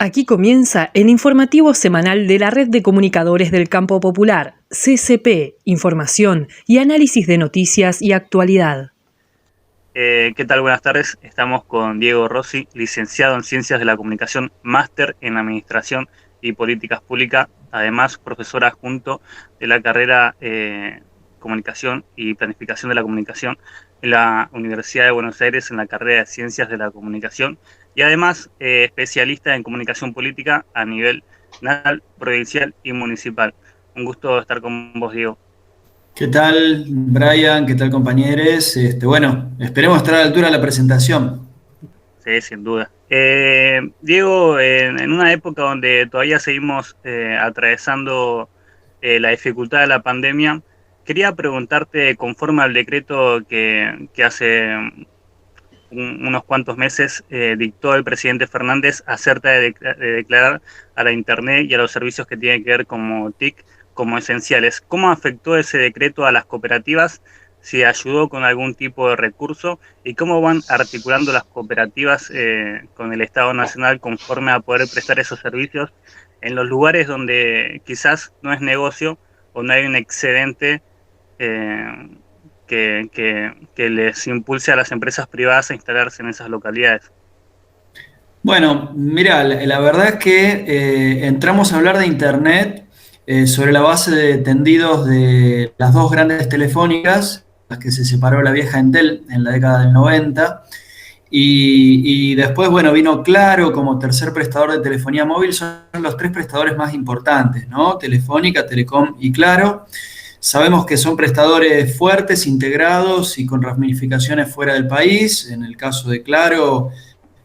Aquí comienza el informativo semanal de la Red de Comunicadores del Campo Popular, CCP, información y análisis de noticias y actualidad. ¿Qué tal? Buenas tardes. Estamos con Diego Rossi, licenciado en Ciencias de la Comunicación, máster en Administración y Políticas Públicas, además profesor adjunto de la carrera Comunicación y Planificación de la Comunicación en la Universidad de Buenos Aires en la carrera de Ciencias de la Comunicación y además especialista en comunicación política a nivel nacional, provincial y municipal. Un gusto estar con vos, Diego. ¿Qué tal, Brian? ¿Qué tal, compañeros? Bueno, esperemos estar a la altura de la presentación. Sí, sin duda. Diego, en una época donde todavía seguimos atravesando la dificultad de la pandemia, quería preguntarte, conforme al decreto que hace unos cuantos meses dictó el presidente Fernández acerca de declarar a la Internet y a los servicios que tienen que ver como TIC como esenciales. ¿Cómo afectó ese decreto a las cooperativas? ¿Si ayudó con algún tipo de recurso? ¿Y cómo van articulando las cooperativas con el Estado Nacional conforme a poder prestar esos servicios en los lugares donde quizás no es negocio o no hay un excedente eh, que les impulse a las empresas privadas a instalarse en esas localidades? Bueno, mira, la verdad es que entramos a hablar de Internet sobre la base de tendidos de las dos grandes telefónicas, las que se separó la vieja Entel en la década del 90, y después, bueno, vino Claro como tercer prestador de telefonía móvil. Son los tres prestadores más importantes, ¿no? Telefónica, Telecom y Claro. Sabemos que son prestadores fuertes, integrados y con ramificaciones fuera del país. En el caso de Claro,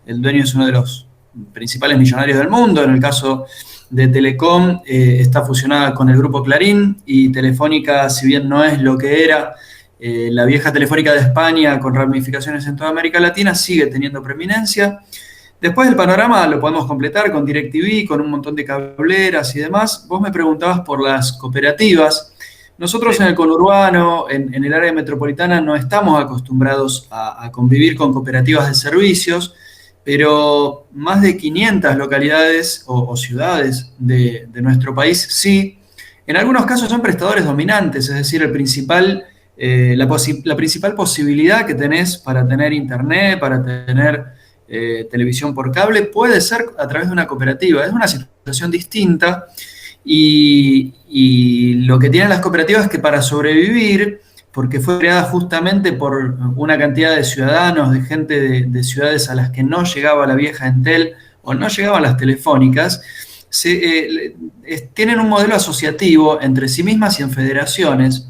el dueño es uno de los principales millonarios del mundo. En el caso de Telecom, está fusionada con el grupo Clarín, y Telefónica, si bien no es lo que era la vieja Telefónica de España con ramificaciones en toda América Latina, sigue teniendo preeminencia. Después el panorama lo podemos completar con DirecTV, con un montón de cableras y demás. Vos me preguntabas por las cooperativas. Nosotros en el conurbano, en el área metropolitana, no estamos acostumbrados a convivir con cooperativas de servicios, pero más de 500 localidades o ciudades de nuestro país sí. En algunos casos son prestadores dominantes, es decir, la principal posibilidad que tenés para tener internet, para tener televisión por cable, puede ser a través de una cooperativa. Es una situación distinta. Y lo que tienen las cooperativas es que para sobrevivir, porque fue creada justamente por una cantidad de ciudadanos, de gente de ciudades a las que no llegaba la vieja Entel o no llegaban las telefónicas, tienen un modelo asociativo entre sí mismas y en federaciones,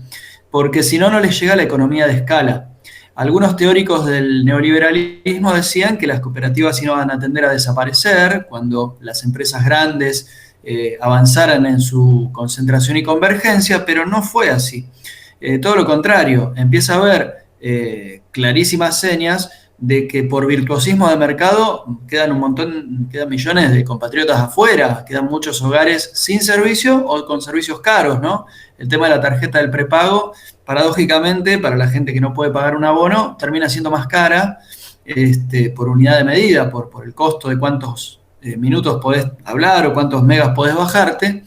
porque si no, no les llega la economía de escala. Algunos teóricos del neoliberalismo decían que las cooperativas iban a tender a desaparecer cuando las empresas grandes avanzaran en su concentración y convergencia, pero no fue así. Todo lo contrario, empieza a haber clarísimas señas de que por virtuosismo de mercado quedan millones de compatriotas afuera, quedan muchos hogares sin servicio o con servicios caros, ¿no? El tema de la tarjeta del prepago, paradójicamente, para la gente que no puede pagar un abono, termina siendo más cara por unidad de medida, por el costo de cuántos minutos podés hablar o cuántos megas podés bajarte,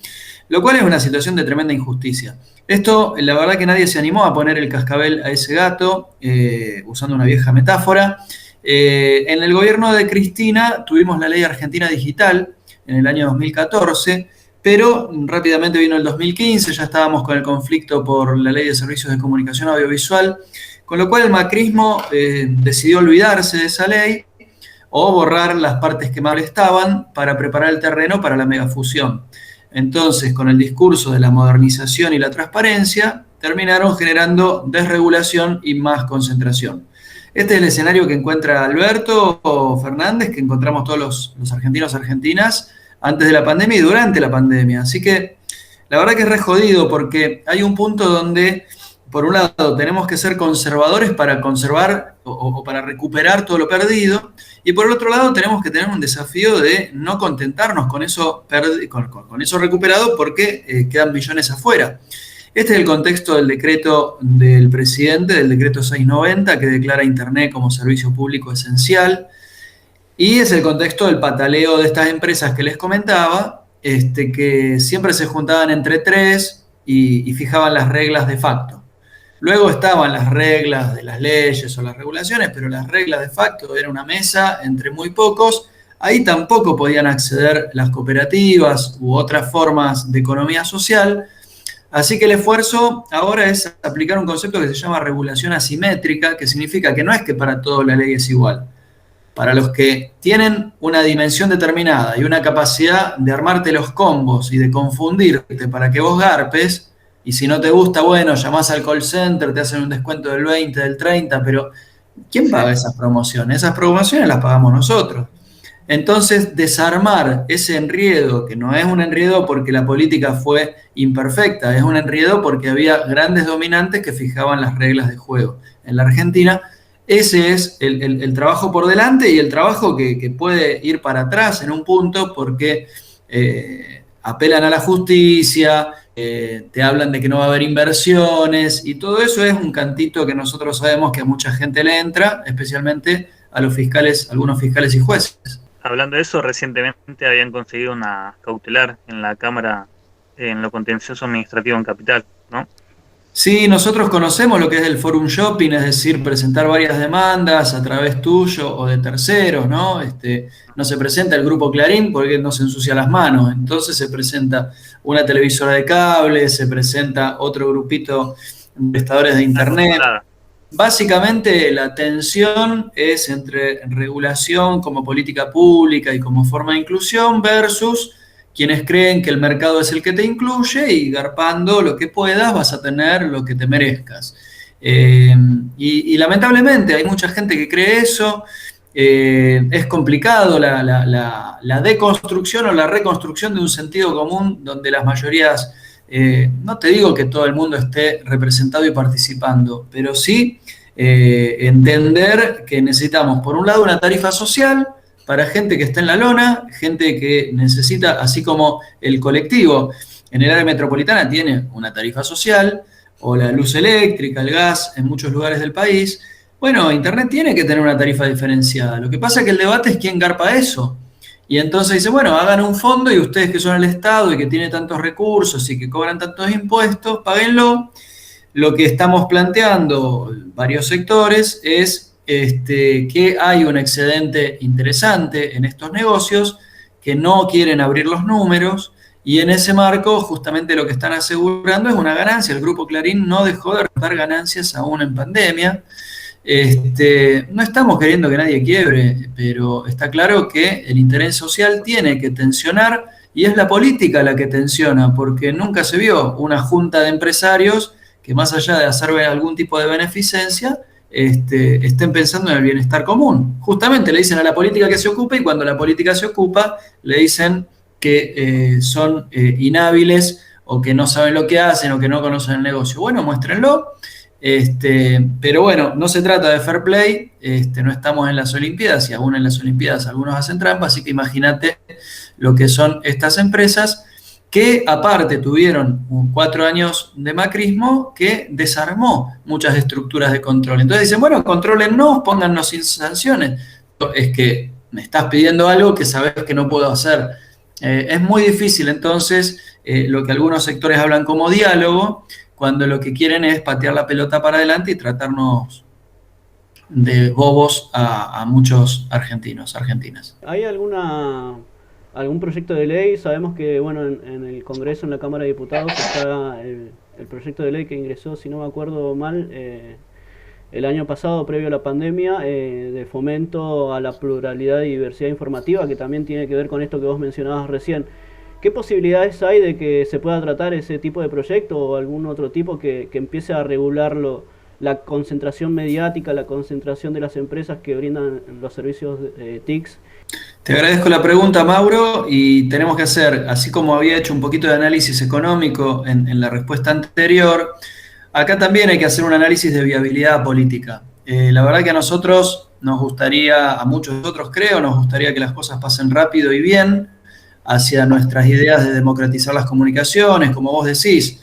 lo cual es una situación de tremenda injusticia. Esto, la verdad que nadie se animó a poner el cascabel a ese gato, usando una vieja metáfora. En el gobierno de Cristina tuvimos la ley argentina digital en el año 2014, pero rápidamente vino el 2015, ya estábamos con el conflicto por la ley de servicios de comunicación audiovisual, con lo cual el macrismo decidió olvidarse de esa ley o borrar las partes que más estaban para preparar el terreno para la megafusión. Entonces, con el discurso de la modernización y la transparencia, terminaron generando desregulación y más concentración. Este es el escenario que encuentra Alberto Fernández, que encontramos todos los argentinos y argentinas antes de la pandemia y durante la pandemia. Así que la verdad que es re jodido, porque hay un punto donde, por un lado, tenemos que ser conservadores para conservar o para recuperar todo lo perdido, y por el otro lado tenemos que tener un desafío de no contentarnos con eso, con eso recuperado, porque quedan millones afuera. Este es el contexto del decreto del presidente, del decreto 690, que declara Internet como servicio público esencial. Y es el contexto del pataleo de estas empresas que les comentaba, que siempre se juntaban entre tres y fijaban las reglas de facto. Luego estaban las reglas de las leyes o las regulaciones, pero las reglas de facto era una mesa entre muy pocos. Ahí tampoco podían acceder las cooperativas u otras formas de economía social. Así que el esfuerzo ahora es aplicar un concepto que se llama regulación asimétrica, que significa que no es que para todos la ley es igual. Para los que tienen una dimensión determinada y una capacidad de armarte los combos y de confundirte para que vos garpes, y si no te gusta, bueno, llamás al call center, te hacen un descuento del 20, del 30, pero ¿quién paga esas promociones? Esas promociones las pagamos nosotros. Entonces, desarmar ese enredo, que no es un enredo porque la política fue imperfecta, es un enredo porque había grandes dominantes que fijaban las reglas de juego. En la Argentina, ese es el trabajo por delante y el trabajo que puede ir para atrás en un punto porque apelan a la justicia, te hablan de que no va a haber inversiones y todo eso es un cantito que nosotros sabemos que a mucha gente le entra, especialmente a los fiscales, algunos fiscales y jueces. Hablando de eso, recientemente habían conseguido una cautelar en la Cámara en lo contencioso administrativo en Capital, ¿no? Sí, nosotros conocemos lo que es el forum shopping, es decir, presentar varias demandas a través tuyo o de terceros, ¿no? No se presenta el grupo Clarín porque no se ensucia las manos, entonces se presenta una televisora de cable, se presenta otro grupito de prestadores de internet. Básicamente la tensión es entre regulación como política pública y como forma de inclusión versus quienes creen que el mercado es el que te incluye y garpando lo que puedas vas a tener lo que te merezcas. Y lamentablemente hay mucha gente que cree eso. Es complicado la deconstrucción o la reconstrucción de un sentido común donde las mayorías, no te digo que todo el mundo esté representado y participando, pero sí entender que necesitamos, por un lado, una tarifa social para gente que está en la lona, gente que necesita, así como el colectivo en el área metropolitana tiene una tarifa social, o la luz eléctrica, el gas en muchos lugares del país. Bueno, Internet tiene que tener una tarifa diferenciada. Lo que pasa es que el debate es quién garpa eso. Y entonces dice, bueno, hagan un fondo y ustedes que son el Estado y que tiene tantos recursos y que cobran tantos impuestos, páguenlo. Lo que estamos planteando varios sectores es que hay un excedente interesante en estos negocios que no quieren abrir los números y en ese marco justamente lo que están asegurando es una ganancia. El Grupo Clarín no dejó de reportar ganancias aún en pandemia. No estamos queriendo que nadie quiebre, pero está claro que el interés social tiene que tensionar y es la política la que tensiona, porque nunca se vio una junta de empresarios que más allá de hacer algún tipo de beneficencia, estén pensando en el bienestar común. Justamente le dicen a la política que se ocupe y cuando la política se ocupa le dicen que son inhábiles o que no saben lo que hacen o que no conocen el negocio. Bueno, muéstrenlo. Pero bueno, no se trata de fair play, no estamos en las Olimpiadas y aún en las Olimpiadas algunos hacen trampa, así que imagínate lo que son estas empresas que aparte tuvieron 4 años de macrismo que desarmó muchas estructuras de control. Entonces dicen, bueno, contrólennos, póngannos sin sanciones. Es que me estás pidiendo algo que sabes que no puedo hacer. Es muy difícil entonces lo que algunos sectores hablan como diálogo, cuando lo que quieren es patear la pelota para adelante y tratarnos de bobos a muchos argentinos, argentinas. ¿Hay algún proyecto de ley? Sabemos que bueno en el Congreso, en la Cámara de Diputados, está el proyecto de ley que ingresó, si no me acuerdo mal, el año pasado, previo a la pandemia, de fomento a la pluralidad y diversidad informativa, que también tiene que ver con esto que vos mencionabas recién. ¿Qué posibilidades hay de que se pueda tratar ese tipo de proyecto o algún otro tipo que empiece a regularlo? La concentración mediática, la concentración de las empresas que brindan los servicios TICs. Te agradezco la pregunta, Mauro, y tenemos que hacer, así como había hecho un poquito de análisis económico en la respuesta anterior, acá también hay que hacer un análisis de viabilidad política. La verdad que a nosotros nos gustaría, a muchos otros creo, nos gustaría que las cosas pasen rápido y bien hacia nuestras ideas de democratizar las comunicaciones, como vos decís.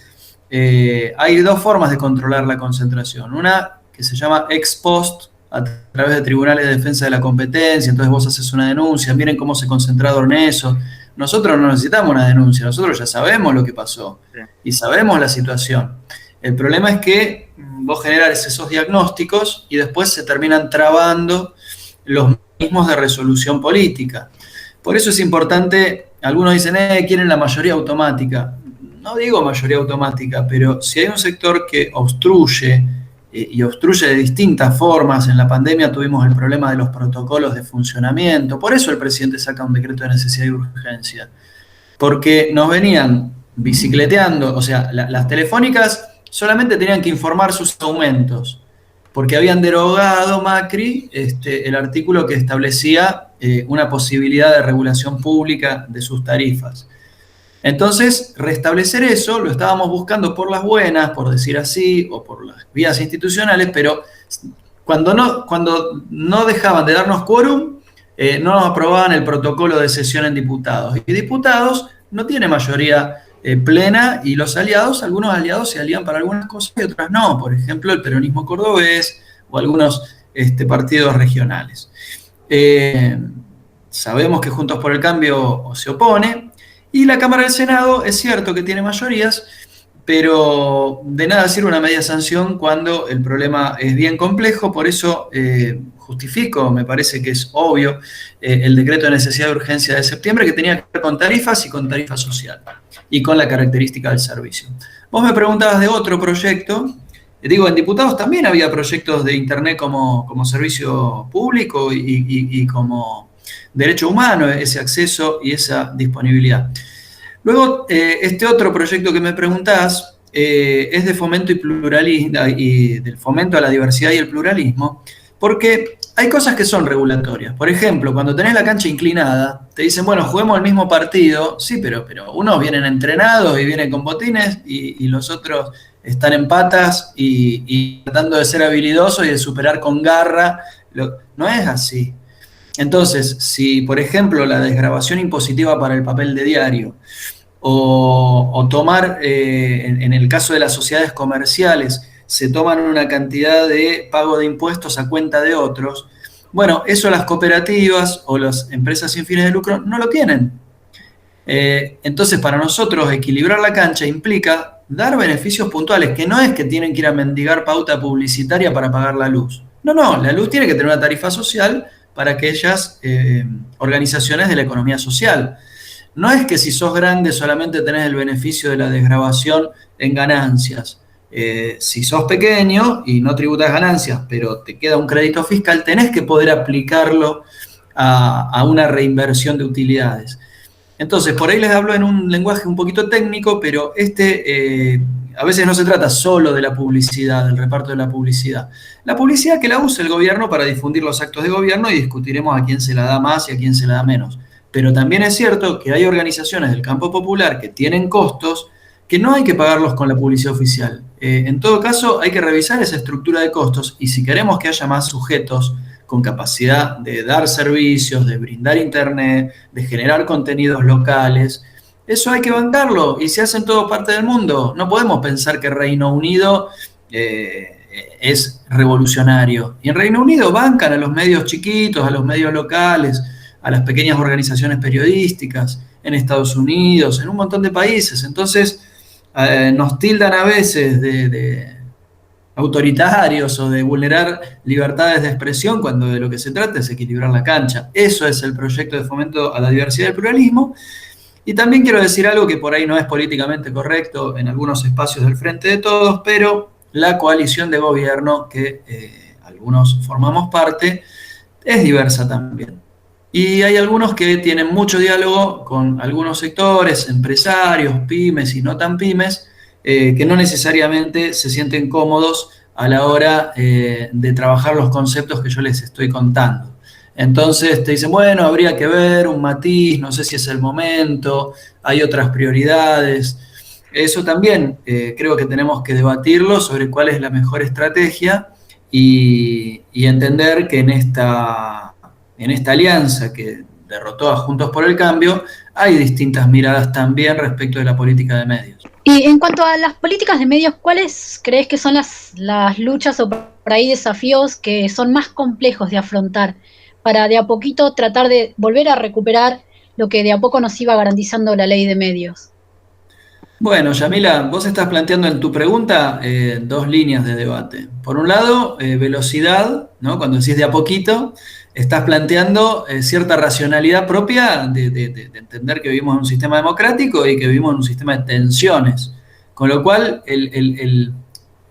Hay 2 formas de controlar la concentración. Una que se llama ex post, a través de tribunales de defensa de la competencia, entonces vos haces una denuncia, miren cómo se concentraron eso. Nosotros no necesitamos una denuncia, nosotros ya sabemos lo que pasó y sabemos la situación. El problema es que vos generas esos diagnósticos y después se terminan trabando los mecanismos de resolución política. Por eso es importante, algunos dicen, quieren la mayoría automática. No digo mayoría automática, pero si hay un sector que obstruye, y obstruye de distintas formas, en la pandemia tuvimos el problema de los protocolos de funcionamiento, por eso el presidente saca un decreto de necesidad y urgencia, porque nos venían bicicleteando, o sea, las telefónicas solamente tenían que informar sus aumentos, porque habían derogado Macri el artículo que establecía una posibilidad de regulación pública de sus tarifas. Entonces, restablecer eso lo estábamos buscando por las buenas, por decir así, o por las vías institucionales, pero cuando no dejaban de darnos quórum, no nos aprobaban el protocolo de sesión en diputados. Y diputados no tiene mayoría plena, y los aliados, algunos aliados se alían para algunas cosas y otras no. Por ejemplo, el peronismo cordobés o algunos partidos regionales. Sabemos que Juntos por el Cambio se opone, y la Cámara del Senado es cierto que tiene mayorías, pero de nada sirve una media sanción cuando el problema es bien complejo. Por eso justifico, me parece que es obvio, el decreto de necesidad y urgencia de septiembre, que tenía que ver con tarifas y con tarifa social, y con la característica del servicio. Vos me preguntabas de otro proyecto. Digo, en diputados también había proyectos de Internet como servicio público y como derecho humano, ese acceso y esa disponibilidad. Luego, este otro proyecto que me preguntás es de fomento y pluralismo, y del fomento a la diversidad y el pluralismo, porque hay cosas que son regulatorias. Por ejemplo, cuando tenés la cancha inclinada, te dicen, bueno, juguemos el mismo partido. Sí, pero unos vienen entrenados y vienen con botines, y los otros están en patas y tratando de ser habilidosos y de superar con garra. No es así. Entonces, si, por ejemplo, la desgravación impositiva para el papel de diario, o tomar, en el caso de las sociedades comerciales, se toman una cantidad de pago de impuestos a cuenta de otros, bueno, eso las cooperativas o las empresas sin fines de lucro no lo tienen. Entonces, para nosotros, equilibrar la cancha implica dar beneficios puntuales, que no es que tienen que ir a mendigar pauta publicitaria para pagar la luz. No, la luz tiene que tener una tarifa social para aquellas organizaciones de la economía social. No es que si sos grande solamente tenés el beneficio de la desgravación en ganancias. Si sos pequeño y no tributas ganancias, pero te queda un crédito fiscal, tenés que poder aplicarlo a una reinversión de utilidades. Entonces, por ahí les hablo en un lenguaje un poquito técnico, pero a veces no se trata solo de la publicidad, del reparto de la publicidad. La publicidad que la usa el gobierno para difundir los actos de gobierno, y discutiremos a quién se la da más y a quién se la da menos. Pero también es cierto que hay organizaciones del campo popular que tienen costos que no hay que pagarlos con la publicidad oficial. En todo caso, hay que revisar esa estructura de costos, y si queremos que haya más sujetos con capacidad de dar servicios, de brindar internet, de generar contenidos locales, eso hay que bancarlo, y se hace en toda parte del mundo. No podemos pensar que Reino Unido es revolucionario. Y en Reino Unido bancan a los medios chiquitos, a los medios locales, a las pequeñas organizaciones periodísticas, en Estados Unidos, en un montón de países. Entonces, nos tildan a veces de autoritarios o de vulnerar libertades de expresión, cuando de lo que se trata es equilibrar la cancha. Eso es el proyecto de fomento a la diversidad y el pluralismo. Y también quiero decir algo que por ahí no es políticamente correcto en algunos espacios del Frente de Todos, pero la coalición de gobierno que algunos formamos parte es diversa también. Y hay algunos que tienen mucho diálogo con algunos sectores, empresarios, pymes y no tan pymes, que no necesariamente se sienten cómodos a la hora de trabajar los conceptos que yo les estoy contando. Entonces te dicen, bueno, habría que ver un matiz, no sé si es el momento, hay otras prioridades. Eso también creo que tenemos que debatirlo sobre cuál es la mejor estrategia, y entender que en esta alianza que derrotó a Juntos por el Cambio hay distintas miradas también respecto de la política de medios. Y en cuanto a las políticas de medios, ¿cuáles crees que son las luchas o por ahí desafíos que son más complejos de afrontar para de a poquito tratar de volver a recuperar lo que de a poco nos iba garantizando la ley de medios? Bueno, Yamila, vos estás planteando en tu pregunta dos líneas de debate. Por un lado, velocidad, ¿no? Cuando decís de a poquito, estás planteando cierta racionalidad propia de entender que vivimos en un sistema democrático y que vivimos en un sistema de tensiones. Con lo cual,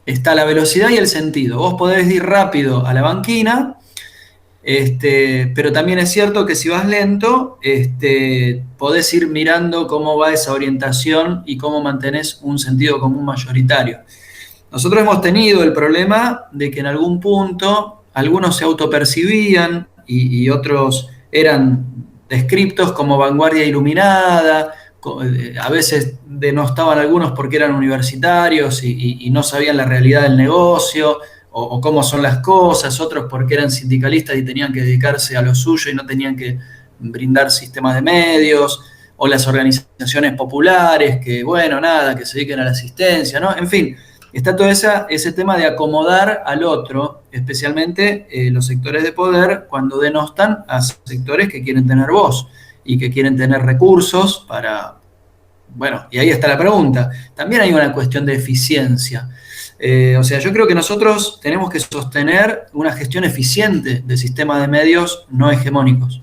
está la velocidad y el sentido. Vos podés ir rápido a la banquina. Pero también es cierto que si vas lento, podés ir mirando cómo va esa orientación y cómo mantenés un sentido común mayoritario. Nosotros hemos tenido el problema de que en algún punto algunos se autopercibían y otros eran descriptos como vanguardia iluminada, a veces denostaban algunos porque eran universitarios y no sabían la realidad del negocio, o cómo son las cosas, otros porque eran sindicalistas y tenían que dedicarse a lo suyo y no tenían que brindar sistemas de medios, o las organizaciones populares que, bueno, nada, que se dediquen a la asistencia, ¿no? En fin, está todo ese tema de acomodar al otro, especialmente los sectores de poder, cuando denostan a sectores que quieren tener voz y que quieren tener recursos para... Bueno, y ahí está la pregunta. También hay una cuestión de eficiencia. O sea, yo creo que nosotros tenemos que sostener una gestión eficiente del sistema de medios no hegemónicos.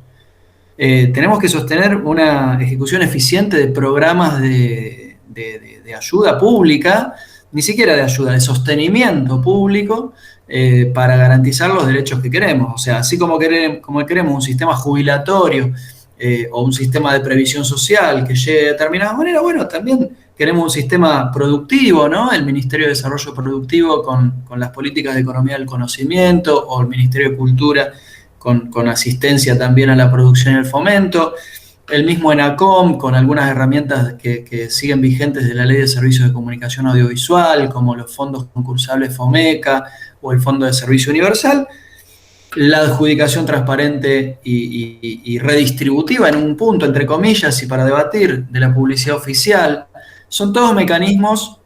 Tenemos que sostener una ejecución eficiente de programas de ayuda pública, ni siquiera de ayuda, de sostenimiento público para garantizar los derechos que queremos. O sea, así como queremos un sistema jubilatorio o un sistema de previsión social que llegue de determinada manera, bueno, también queremos un sistema productivo, ¿no? El Ministerio de Desarrollo Productivo con las políticas de economía del conocimiento, o el Ministerio de Cultura con asistencia también a la producción y el fomento, el mismo ENACOM con algunas herramientas que siguen vigentes de la Ley de Servicios de Comunicación Audiovisual, como los fondos concursables FOMECA o el Fondo de Servicio Universal, la adjudicación transparente y redistributiva en un punto, entre comillas, y para debatir, de la publicidad oficial. Son todos mecanismos,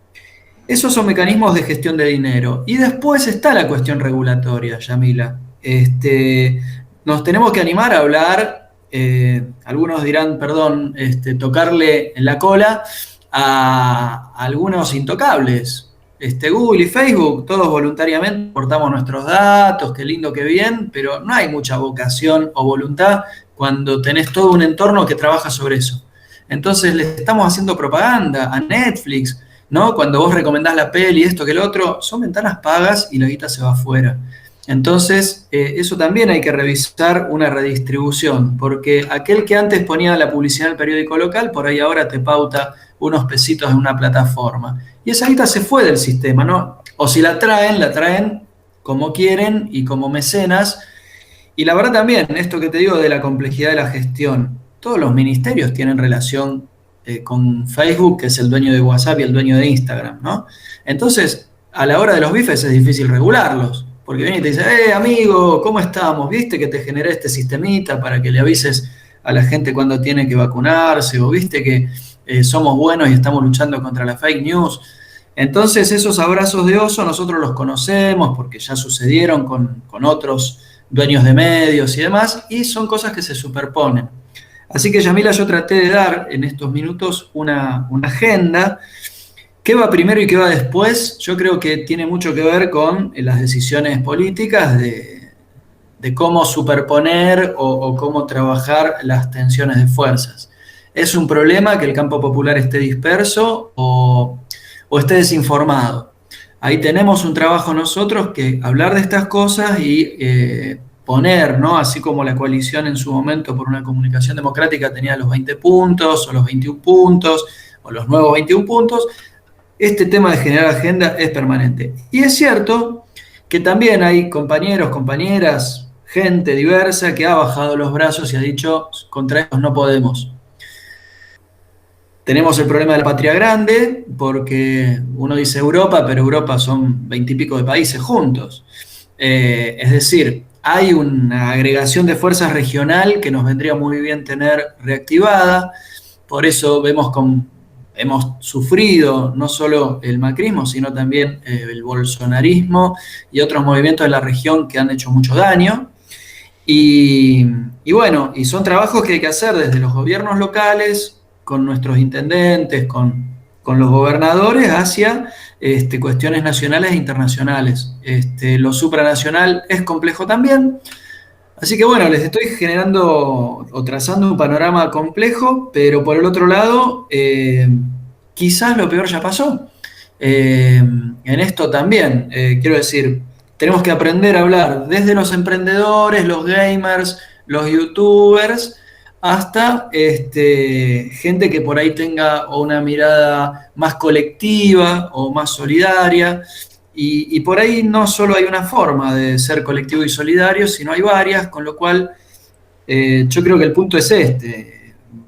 esos son mecanismos de gestión de dinero. Y después está la cuestión regulatoria, Yamila. Nos tenemos que animar a hablar, algunos dirán, perdón, tocarle en la cola a algunos intocables. Google y Facebook, todos voluntariamente aportamos nuestros datos, qué lindo, qué bien, pero no hay mucha vocación o voluntad cuando tenés todo un entorno que trabaja sobre eso. Entonces le estamos haciendo propaganda a Netflix, ¿no? Cuando vos recomendás la peli, esto que el otro, son ventanas pagas y la guita se va afuera. Entonces, eso también hay que revisar una redistribución, porque aquel que antes ponía la publicidad en el periódico local, por ahí ahora te pauta unos pesitos en una plataforma. Y esa guita se fue del sistema, ¿no? O si la traen como quieren y como mecenas. Y la verdad también, esto que te digo de la complejidad de la gestión, todos los ministerios tienen relación con Facebook, que es el dueño de WhatsApp y el dueño de Instagram, ¿no? Entonces, a la hora de los bifes es difícil regularlos, porque viene y te dice, amigo, ¿cómo estamos? ¿Viste que te generé este sistemita para que le avises a la gente cuando tiene que vacunarse? ¿O viste que somos buenos y estamos luchando contra la fake news? Entonces, esos abrazos de oso nosotros los conocemos porque ya sucedieron con otros dueños de medios y demás, y son cosas que se superponen. Así que, Yamila, yo traté de dar en estos minutos una agenda. ¿Qué va primero y qué va después? Yo creo que tiene mucho que ver con las decisiones políticas de cómo superponer o cómo trabajar las tensiones de fuerzas. ¿Es un problema que el campo popular esté disperso o esté desinformado? Ahí tenemos un trabajo nosotros que hablar de estas cosas y poner, ¿no? Así como la coalición en su momento por una comunicación democrática tenía los 20 puntos o los 21 puntos o los nuevos 21 puntos, este tema de generar agenda es permanente. Y es cierto que también hay compañeros, compañeras, gente diversa que ha bajado los brazos y ha dicho, contra estos no podemos. Tenemos el problema de la patria grande, porque uno dice Europa, pero Europa son 20 y pico de países juntos. Es decir, hay una agregación de fuerzas regional que nos vendría muy bien tener reactivada, por eso vemos con hemos sufrido no solo el macrismo, sino también el bolsonarismo y otros movimientos de la región que han hecho mucho daño. Y bueno, y son trabajos que hay que hacer desde los gobiernos locales, con nuestros intendentes, con los gobernadores, hacia cuestiones nacionales e internacionales. Lo supranacional es complejo también. Así que bueno, les estoy generando o trazando un panorama complejo, pero por el otro lado, quizás lo peor ya pasó. En esto también, quiero decir, tenemos que aprender a hablar desde los emprendedores, los gamers, los youtubers, hasta gente que por ahí tenga una mirada más colectiva o más solidaria. Y por ahí no solo hay una forma de ser colectivo y solidario, sino hay varias, con lo cual yo creo que el punto es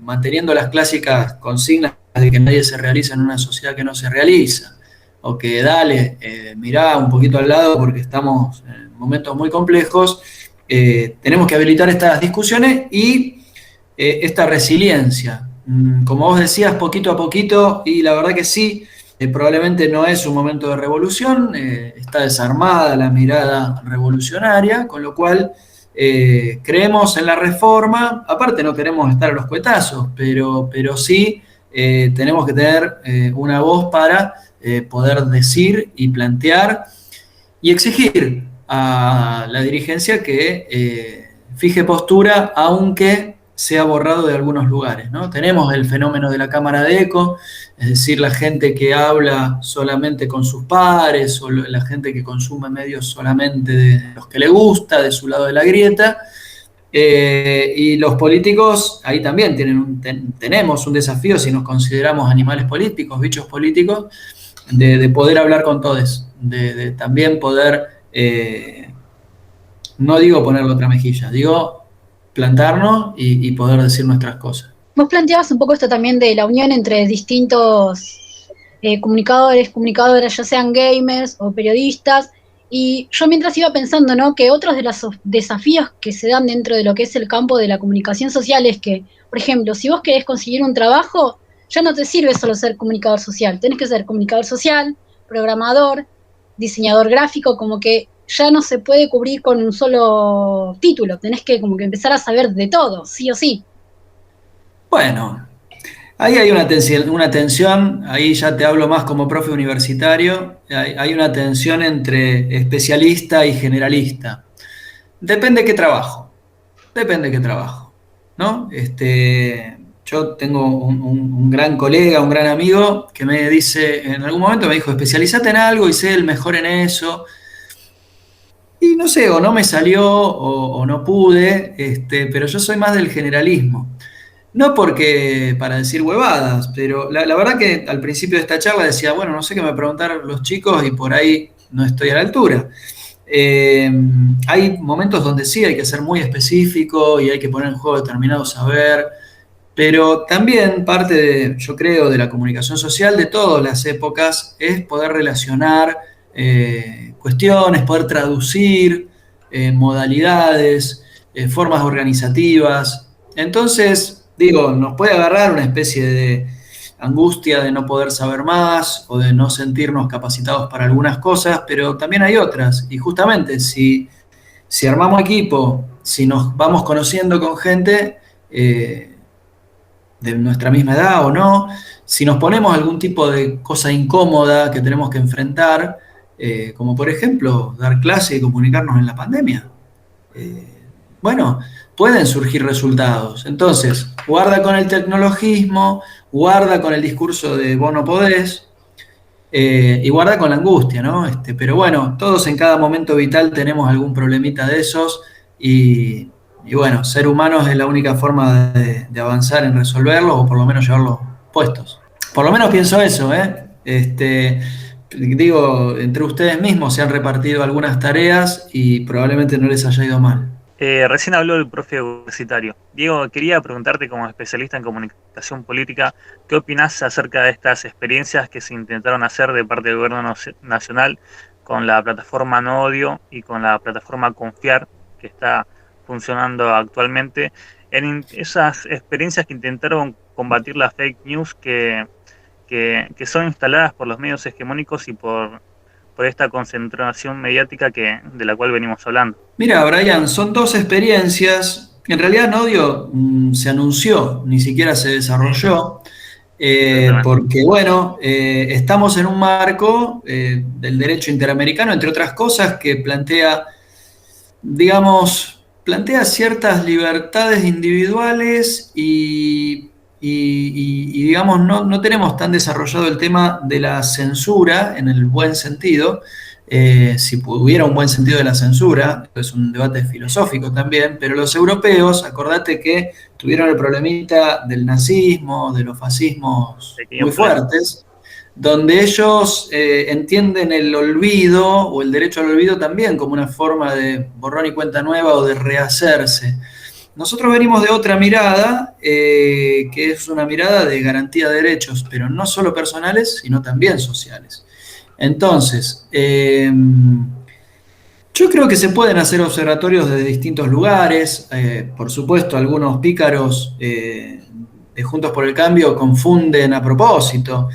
manteniendo las clásicas consignas de que nadie se realiza en una sociedad que no se realiza, o que dale, mirá un poquito al lado porque estamos en momentos muy complejos, tenemos que habilitar estas discusiones y esta resiliencia. Como vos decías, poquito a poquito, y la verdad que sí, probablemente no es un momento de revolución, está desarmada la mirada revolucionaria, con lo cual creemos en la reforma. Aparte no queremos estar a los cuetazos, pero sí tenemos que tener una voz para poder decir y plantear y exigir a la dirigencia que fije postura, aunque sea borrado de algunos lugares, ¿no? Tenemos el fenómeno de la cámara de eco, es decir, la gente que habla solamente con sus pares, o la gente que consume medios solamente de los que le gusta, de su lado de la grieta, y los políticos ahí también tenemos un desafío, si nos consideramos animales políticos, bichos políticos, de poder hablar con todos, de también poder, no digo ponerle otra mejilla, digo plantarnos y poder decir nuestras cosas. Vos planteabas un poco esto también de la unión entre distintos comunicadores, comunicadoras, ya sean gamers o periodistas, y yo mientras iba pensando, ¿no?, que otros de los desafíos que se dan dentro de lo que es el campo de la comunicación social es que, por ejemplo, si vos querés conseguir un trabajo, ya no te sirve solo ser comunicador social, tenés que ser comunicador social, programador, diseñador gráfico, como que ya no se puede cubrir con un solo título, tenés que como que empezar a saber de todo, sí o sí. Bueno, ahí hay una tensión, ahí ya te hablo más como profe universitario, hay una tensión entre especialista y generalista. Depende qué trabajo, ¿no? Yo tengo un gran colega, un gran amigo que me dice, en algún momento me dijo, especializate en algo y sé el mejor en eso. Y no sé, o no me salió o no pude, pero yo soy más del generalismo. No porque para decir huevadas, pero la verdad que al principio de esta charla decía, bueno, no sé qué me preguntaron los chicos y por ahí no estoy a la altura. Hay momentos donde sí hay que ser muy específico y hay que poner en juego determinado saber, pero también parte yo creo, de la comunicación social de todas las épocas es poder relacionar cuestiones, poder traducir modalidades, formas organizativas. Entonces, digo, nos puede agarrar una especie de angustia de no poder saber más o de no sentirnos capacitados para algunas cosas, pero también hay otras. Y justamente si armamos equipo, si nos vamos conociendo con gente de nuestra misma edad o no, si nos ponemos algún tipo de cosa incómoda que tenemos que enfrentar, como por ejemplo dar clase y comunicarnos en la pandemia, bueno, pueden surgir resultados. Entonces, guarda con el tecnologismo, guarda con el discurso de vos no podés, y guarda con la angustia, ¿no? Pero bueno, todos en cada momento vital tenemos algún problemita de esos y bueno, ser humanos es la única forma de avanzar en resolverlos o por lo menos llevarlos puestos. Por lo menos pienso eso, ¿eh? Digo, entre ustedes mismos se han repartido algunas tareas y probablemente no les haya ido mal. Recién habló el profe universitario. Diego, quería preguntarte como especialista en comunicación política, ¿qué opinás acerca de estas experiencias que se intentaron hacer de parte del gobierno nacional con la plataforma No Odio y con la plataforma Confiar, que está funcionando actualmente, en esas experiencias que intentaron combatir la fake news que que son instaladas por los medios hegemónicos y por esta concentración mediática de la cual venimos hablando. Mira, Brian, son dos experiencias. En realidad Nodio se anunció, ni siquiera se desarrolló, porque bueno, estamos en un marco del derecho interamericano, entre otras cosas, que plantea, digamos, plantea ciertas libertades individuales y digamos, no tenemos tan desarrollado el tema de la censura en el buen sentido. Si hubiera un buen sentido de la censura, es un debate filosófico también, pero los europeos, acordate que tuvieron el problemita del nazismo, de los fascismos muy fuertes, donde ellos entienden el olvido o el derecho al olvido también como una forma de borrón y cuenta nueva o de rehacerse. Nosotros venimos de otra mirada, que es una mirada de garantía de derechos, pero no solo personales, sino también sociales. Entonces, yo creo que se pueden hacer observatorios de distintos lugares. Por supuesto, algunos pícaros de Juntos por el Cambio confunden a propósito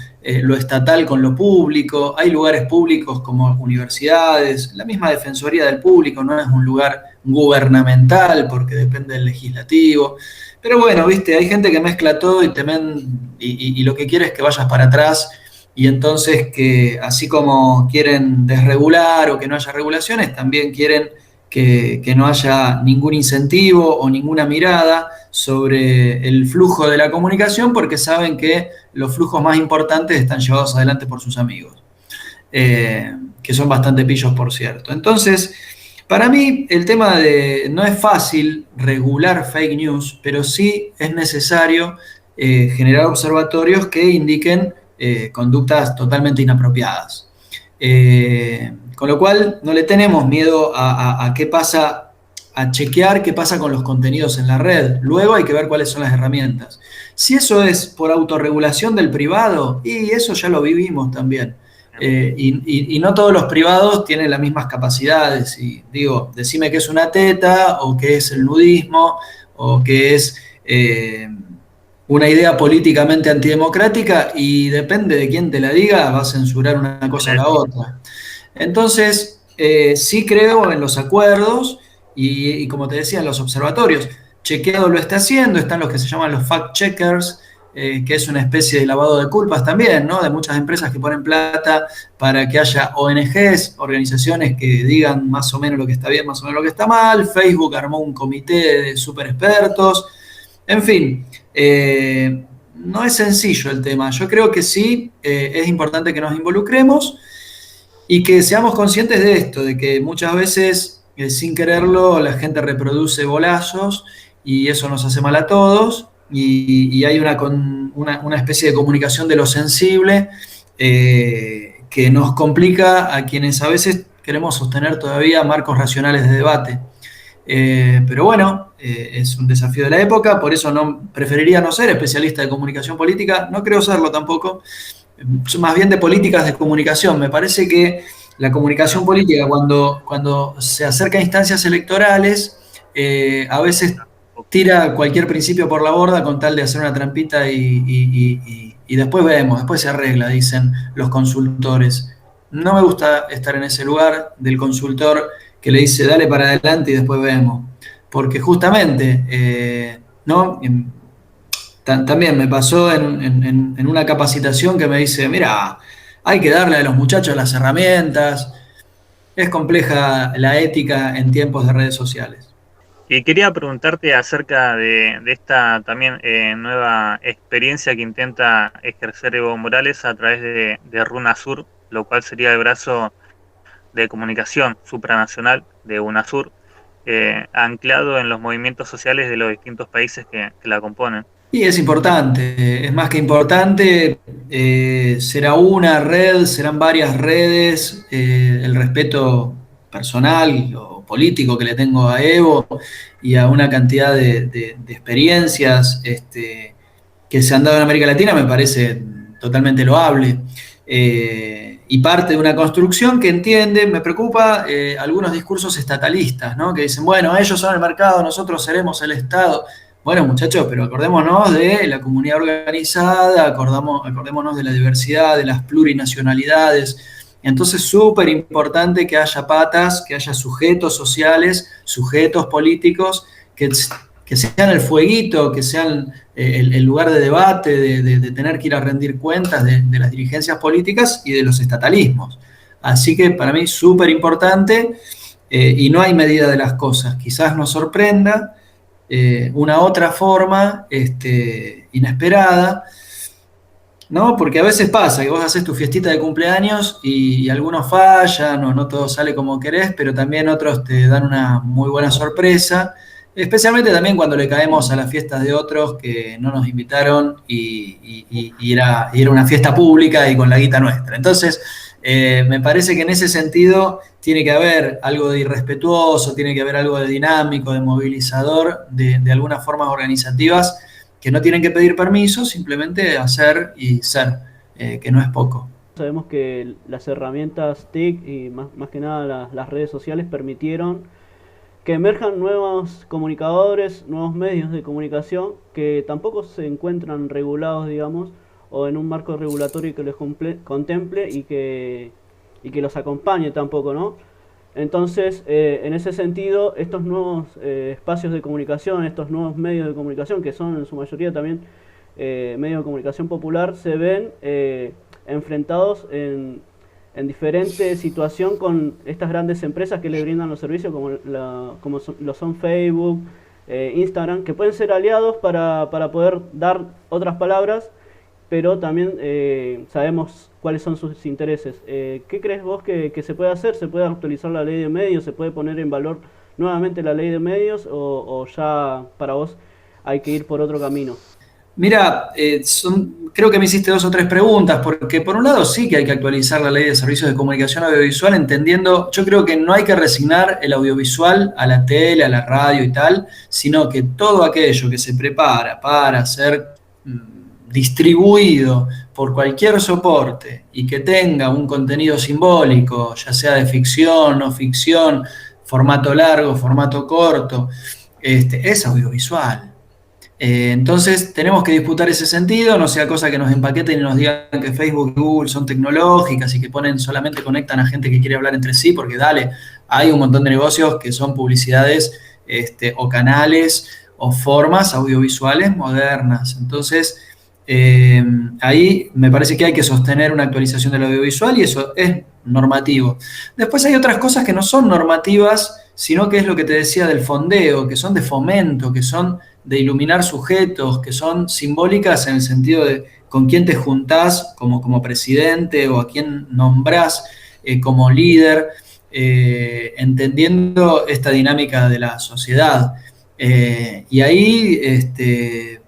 lo estatal con lo público. Hay lugares públicos como universidades, la misma Defensoría del Público no es un lugar gubernamental porque depende del legislativo. Pero bueno, viste, hay gente que mezcla todo y lo que quiere es que vayas para atrás. Y entonces que así como quieren desregular o que no haya regulaciones, también quieren que no haya ningún incentivo o ninguna mirada sobre el flujo de la comunicación porque saben que los flujos más importantes están llevados adelante por sus amigos, que son bastante pillos, por cierto. Entonces, para mí el tema no es fácil regular fake news, pero sí es necesario generar observatorios que indiquen conductas totalmente inapropiadas. Con lo cual no le tenemos miedo a qué pasa, a chequear qué pasa con los contenidos en la red. Luego hay que ver cuáles son las herramientas. Si eso es por autorregulación del privado, y eso ya lo vivimos también. Y no todos los privados tienen las mismas capacidades. Y digo, decime que es una teta, o que es el nudismo, o que es una idea políticamente antidemocrática, y depende de quién te la diga, va a censurar una cosa o la otra. Entonces, sí creo en los acuerdos y como te decía, en los observatorios. Chequeado lo está haciendo, están los que se llaman los fact-checkers, que es una especie de lavado de culpas también, ¿no? De muchas empresas que ponen plata para que haya ONGs, organizaciones que digan más o menos lo que está bien, más o menos lo que está mal. Facebook armó un comité de super expertos. En fin, no es sencillo el tema. Yo creo que sí, es importante que nos involucremos y que seamos conscientes de esto, de que muchas veces, sin quererlo, la gente reproduce bolazos y eso nos hace mal a todos. Y hay una especie de comunicación de lo sensible que nos complica a quienes a veces queremos sostener todavía marcos racionales de debate. Pero bueno, es un desafío de la época, por eso preferiría no ser especialista de comunicación política, no creo serlo tampoco, más bien de políticas de comunicación. Me parece que la comunicación política, cuando se acerca a instancias electorales, a veces tira cualquier principio por la borda con tal de hacer una trampita y después vemos, después se arregla, dicen los consultores. No me gusta estar en ese lugar del consultor que le dice dale para adelante y después vemos. Porque justamente, ¿no? También me pasó en una capacitación que me dice, mira, hay que darle a los muchachos las herramientas. Es compleja la ética en tiempos de redes sociales. Y quería preguntarte acerca de esta también nueva experiencia que intenta ejercer Evo Morales a través de RUNASUR, lo cual sería el brazo de comunicación supranacional de UNASUR, anclado en los movimientos sociales de los distintos países que la componen. Y es importante, es más que importante, será una red, serán varias redes, el respeto personal o político que le tengo a Evo y a una cantidad de experiencias que se han dado en América Latina me parece totalmente loable. Y parte de una construcción que entiende, me preocupa algunos discursos estatalistas, ¿no? Que dicen, bueno, ellos son el mercado, nosotros seremos el Estado. Bueno, muchachos, pero acordémonos de la comunidad organizada, acordémonos de la diversidad, de las plurinacionalidades. Entonces, súper importante que haya patas, que haya sujetos sociales, sujetos políticos, que sean el fueguito, que sean el lugar de debate, de tener que ir a rendir cuentas de las dirigencias políticas y de los estatalismos. Así que para mí súper importante, y no hay medida de las cosas. Quizás nos sorprenda una otra forma inesperada, ¿no? Porque a veces pasa que vos haces tu fiestita de cumpleaños y algunos fallan o no todo sale como querés, pero también otros te dan una muy buena sorpresa, especialmente también cuando le caemos a las fiestas de otros que no nos invitaron y era una fiesta pública y con la guita nuestra. Entonces, me parece que en ese sentido tiene que haber algo de irrespetuoso, tiene que haber algo de dinámico, de movilizador, de algunas formas organizativas que no tienen que pedir permiso, simplemente hacer y ser, que no es poco. Sabemos que las herramientas TIC y más que nada las redes sociales permitieron que emerjan nuevos comunicadores, nuevos medios de comunicación que tampoco se encuentran regulados, digamos, o en un marco regulatorio que los contemple y que los acompañe tampoco, ¿no? Entonces, en ese sentido, estos nuevos espacios de comunicación, estos nuevos medios de comunicación, que son en su mayoría también medios de comunicación popular, se ven enfrentados en diferente situación con estas grandes empresas que le brindan los servicios, como lo son Facebook, Instagram, que pueden ser aliados para poder dar otras palabras, pero también sabemos cuáles son sus intereses. ¿Qué crees vos que se puede hacer? ¿Se puede actualizar la ley de medios? ¿Se puede poner en valor nuevamente la ley de medios? ¿O ya para vos hay que ir por otro camino? Mira, creo que me hiciste 2 o 3 preguntas, porque por un lado sí que hay que actualizar la ley de servicios de comunicación audiovisual, entendiendo, yo creo que no hay que resignar el audiovisual a la tele, a la radio y tal, sino que todo aquello que se prepara para ser distribuido por cualquier soporte y que tenga un contenido simbólico, ya sea de ficción, no ficción, formato largo, formato corto, es audiovisual. Entonces tenemos que disputar ese sentido, no sea cosa que nos empaqueten y nos digan que Facebook y Google son tecnológicas y que solamente conectan a gente que quiere hablar entre sí, porque dale, hay un montón de negocios que son publicidades o canales o formas audiovisuales modernas. Entonces, ahí me parece que hay que sostener una actualización del audiovisual y eso es normativo. Después hay otras cosas que no son normativas, sino que es lo que te decía del fondeo, que son de fomento, que son de iluminar sujetos, que son simbólicas en el sentido de con quién te juntás como presidente o a quién nombrás como líder, entendiendo esta dinámica de la sociedad. Y ahí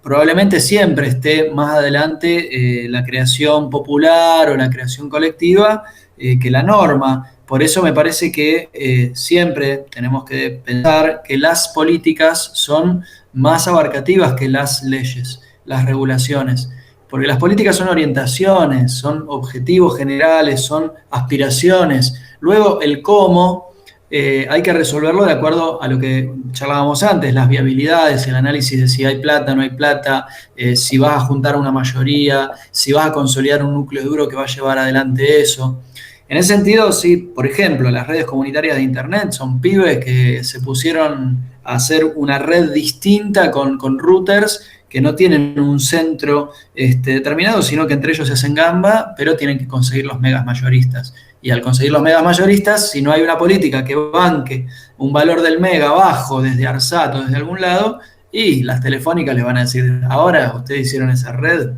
probablemente siempre esté más adelante la creación popular o la creación colectiva que la norma. Por eso me parece que siempre tenemos que pensar que las políticas son más abarcativas que las leyes, las regulaciones, porque las políticas son orientaciones, son objetivos generales, son aspiraciones. Luego el cómo hay que resolverlo de acuerdo a lo que charlábamos antes, las viabilidades, el análisis de si hay plata, no hay plata, si vas a juntar una mayoría, si vas a consolidar un núcleo duro que va a llevar adelante eso. En ese sentido, sí, por ejemplo, las redes comunitarias de Internet son pibes que se pusieron a hacer una red distinta con routers que no tienen un centro determinado, sino que entre ellos se hacen gamba, pero tienen que conseguir los megas mayoristas. Y al conseguir los megas mayoristas, si no hay una política que banque un valor del mega bajo desde ARSAT o desde algún lado, y las telefónicas les van a decir, ahora ustedes hicieron esa red,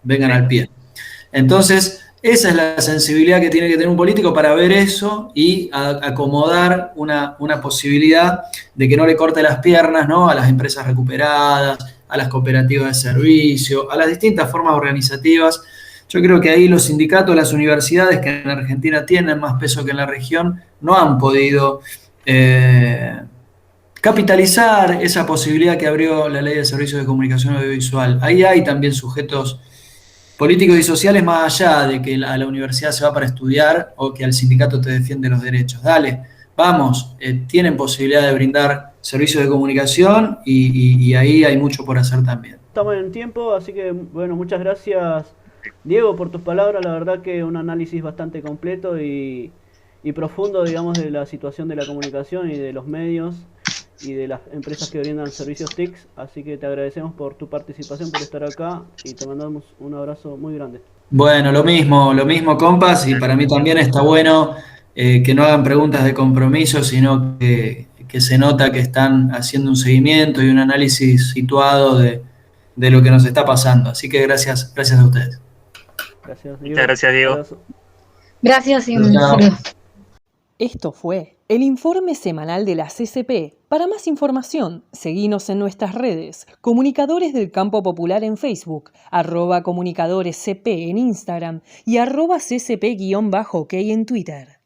vengan al pie. Entonces, esa es la sensibilidad que tiene que tener un político para ver eso y acomodar una posibilidad de que no le corte las piernas, ¿no?, a las empresas recuperadas, a las cooperativas de servicio, a las distintas formas organizativas. Yo creo que ahí los sindicatos, las universidades, que en Argentina tienen más peso que en la región, no han podido capitalizar esa posibilidad que abrió la Ley de Servicios de Comunicación Audiovisual. Ahí hay también sujetos políticos y sociales más allá de que a la universidad se va para estudiar o que al sindicato te defiende los derechos. Dale, vamos, tienen posibilidad de brindar servicios de comunicación y ahí hay mucho por hacer también. Estamos en tiempo, así que bueno, muchas gracias Diego por tus palabras. La verdad que un análisis bastante completo y profundo, digamos, de la situación de la comunicación y de los medios y de las empresas que brindan servicios TICs. Así que te agradecemos por tu participación, por estar acá y te mandamos un abrazo muy grande. Bueno, lo mismo, compas, y para mí también está bueno que no hagan preguntas de compromiso, sino que se nota que están haciendo un seguimiento y un análisis situado de lo que nos está pasando. Así que gracias a ustedes. Gracias, Diego. Muchas gracias, Diego. Abrazo. Gracias y un Chao. saludo. Esto fue el informe semanal de la CCP. Para más información, seguinos en nuestras redes, Comunicadores del Campo Popular en Facebook, @comunicadorescp en Instagram y @ccp_ok en Twitter.